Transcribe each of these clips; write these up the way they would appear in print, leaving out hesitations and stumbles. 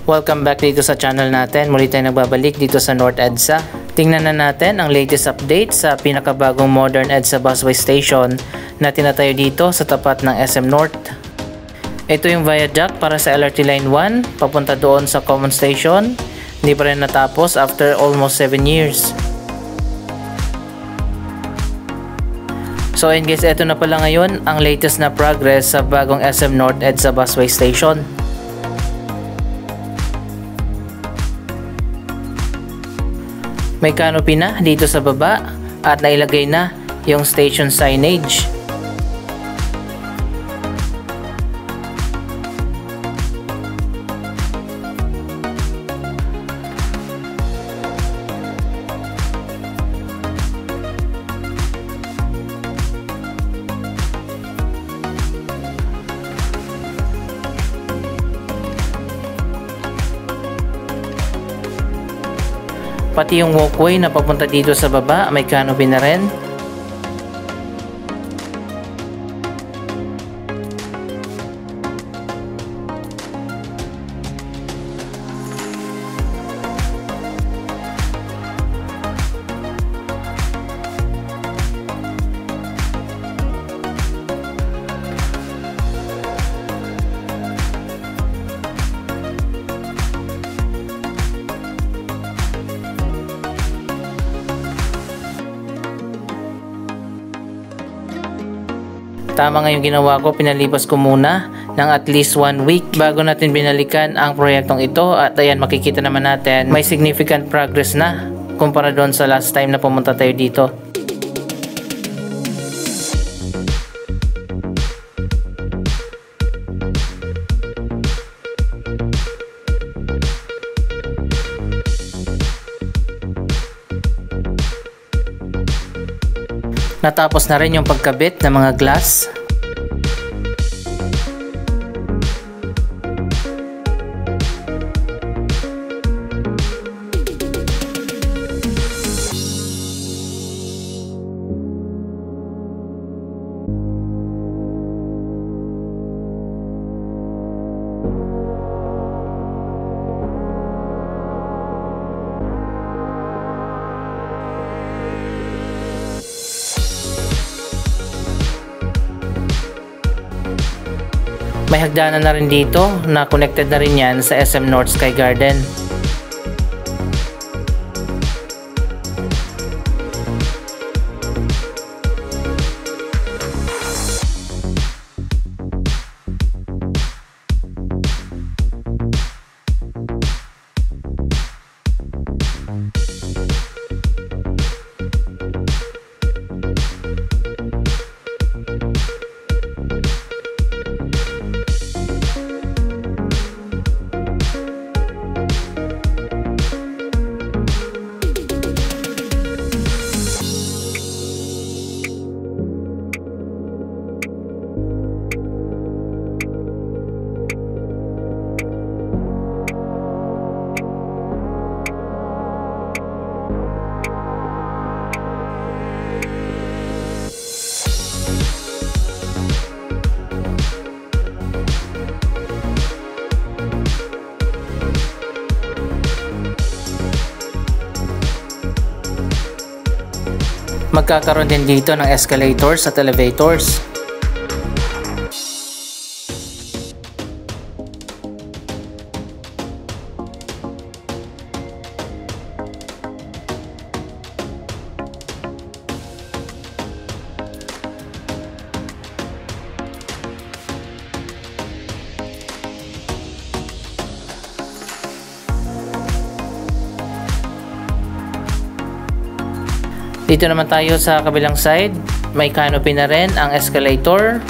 Welcome back dito sa channel natin. Muli tayo nagbabalik dito sa North EDSA. Tingnan na natin ang latest update sa pinakabagong modern EDSA busway station na tinatayo dito sa tapat ng SM North. Ito yung viaduct para sa LRT Line 1 papunta doon sa common station. Hindi pa rin natapos after almost 7 years. So ayun guys, ito na pala ngayon ang latest na progress sa bagong SM North EDSA busway station. May canopy na dito sa baba at nailagay na yung station signage. Pati yung walkway na papunta dito sa baba, may canopy na rin. Tama nga yung ginawa ko, pinalipas ko muna ng at least 1 week bago natin binalikan ang proyektong ito at ayan, makikita naman natin may significant progress na kumpara doon sa last time na pumunta tayo dito. Natapos na rin yung pagkabit ng mga glass. May hagdanan na rin dito na connected na rin yan sa SM North Sky Garden. Magkakaroon din dito ng escalators at elevators. Dito naman tayo sa kabilang side, may canopy na rin ang escalator.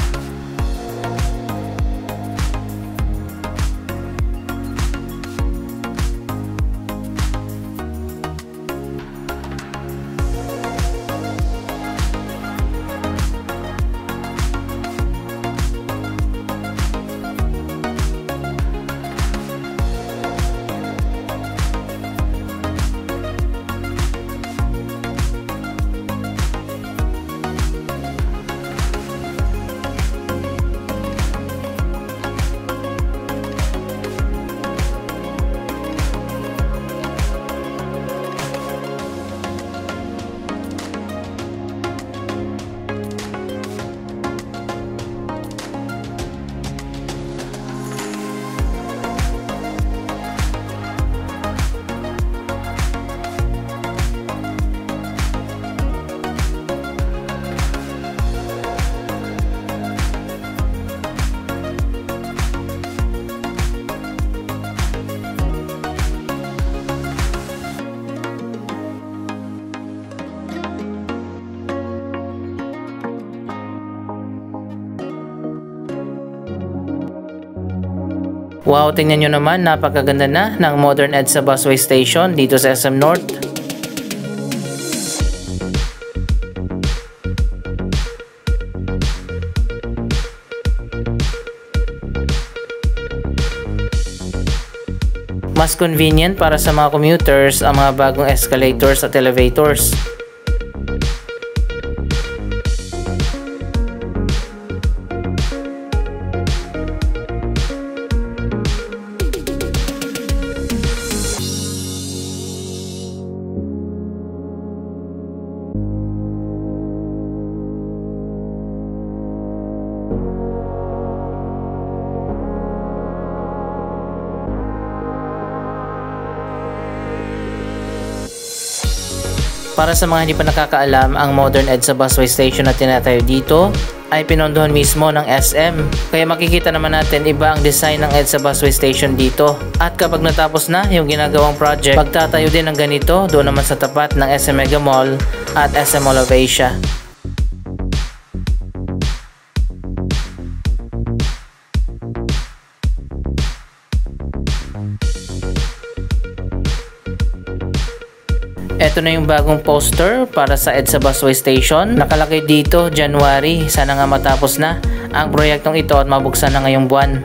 Wow, tingnan nyo naman, napakaganda na ng modern EDSA busway station dito sa SM North. Mas convenient para sa mga commuters ang mga bagong escalators at elevators. Para sa mga hindi pa nakakaalam, ang modern EDSA busway station na tinatayo dito ay pinondohan mismo ng SM. Kaya makikita naman natin iba ang design ng EDSA busway station dito. At kapag natapos na yung ginagawang project, magtatayo din ng ganito doon naman sa tapat ng SM Mega Mall at SM Mall of Asia. Ito na yung bagong poster para sa EDSA busway station. Nakalagay dito January. Sana nga matapos na ang proyektong ito at mabuksan na ngayong buwan.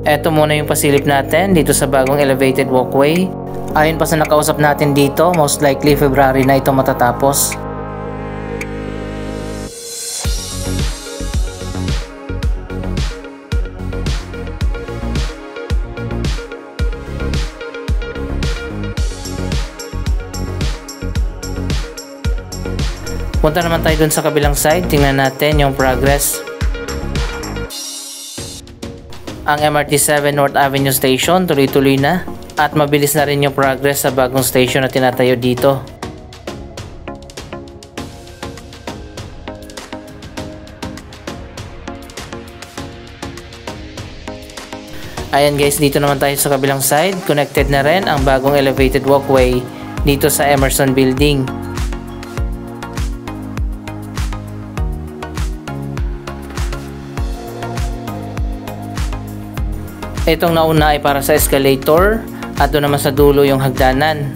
Ito muna yung pasilip natin dito sa bagong elevated walkway. Ayon pa sa nakausap natin dito, most likely February na ito matatapos. Punta naman tayo dun sa kabilang side, tingnan natin yung progress. Ang MRT 7 North Avenue Station tuloy-tuloy na at mabilis na rin yung progress sa bagong station na tinatayo dito. Ayan guys, dito naman tayo sa kabilang side, connected na rin ang bagong elevated walkway dito sa Emerson Building. Itong nauna ay para sa escalator at doon naman sa dulo yung hagdanan.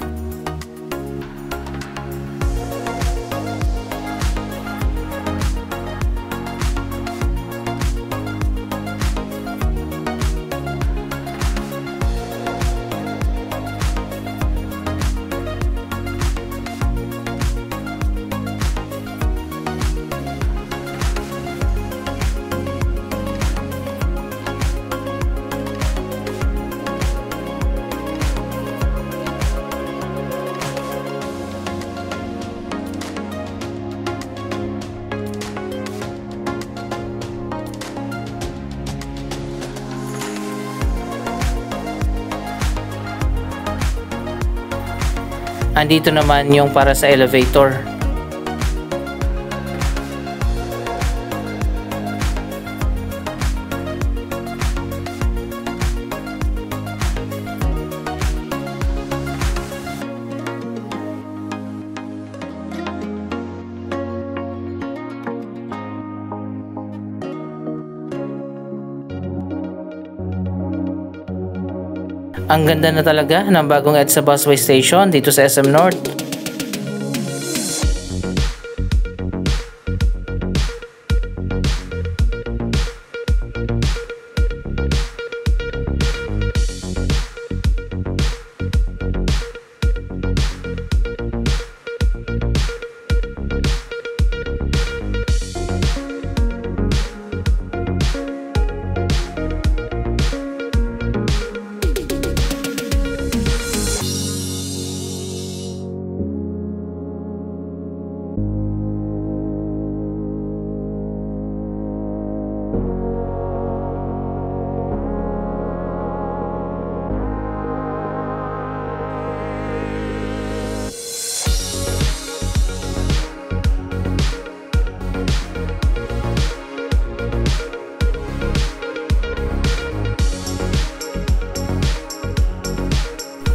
Andito naman yung para sa elevator. Ang ganda na talaga ng bagong EDSA busway station dito sa SM North.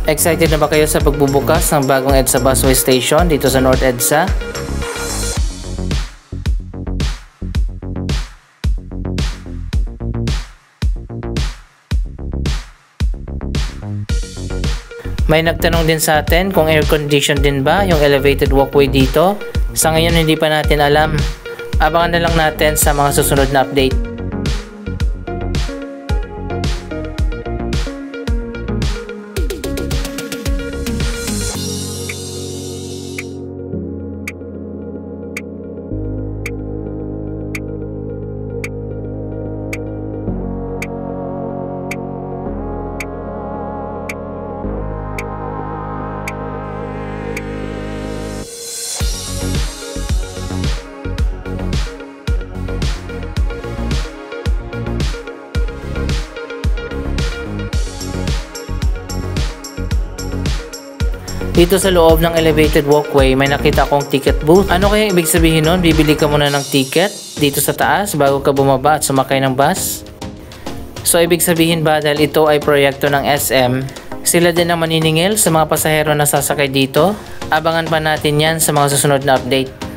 Excited na ba kayo sa pagbubukas ng bagong EDSA Busway Station dito sa North EDSA? May nagtanong din sa atin kung air condition din ba yung elevated walkway dito. Sa ngayon hindi pa natin alam. Abangan na lang natin sa mga susunod na update. Dito sa loob ng elevated walkway, may nakita akong ticket booth. Ano kaya ibig sabihin nun? Bibili ka muna ng ticket dito sa taas bago ka bumaba at sumakay ng bus? So ibig sabihin ba dahil ito ay proyekto ng SM, sila din ang maniningil sa mga pasahero na sasakay dito? Abangan pa natin yan sa mga susunod na update.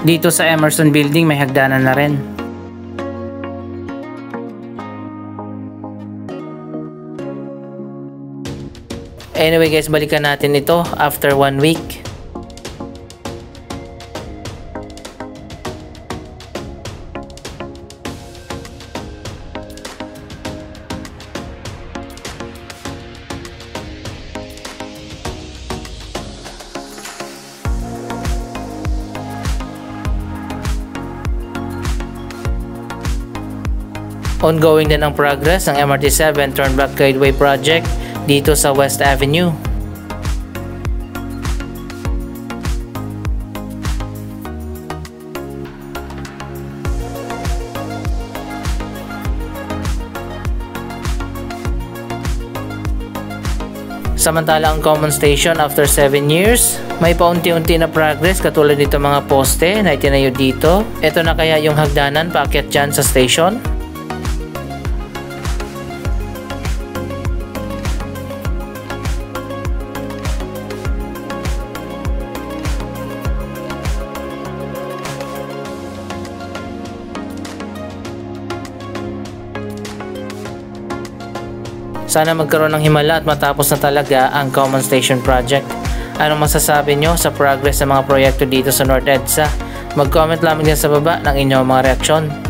Dito sa Emerson Building may hagdanan na rin. Anyway guys, balikan natin ito after 1 week. Ongoing din ang progress ng MRT7 Turnback Guideway Project dito sa West Avenue. Samantala ang Common Station after 7 years, may paunti-unti na progress katulad nito mga poste na itinayo dito. Ito na kaya yung hagdanan paakyat dyan sa station. Sana magkaroon ng himala at matapos na talaga ang Common Station Project. Anong masasabi nyo sa progress ng mga proyekto dito sa North EDSA? Mag-comment lamang din sa baba ng inyong mga reaksyon.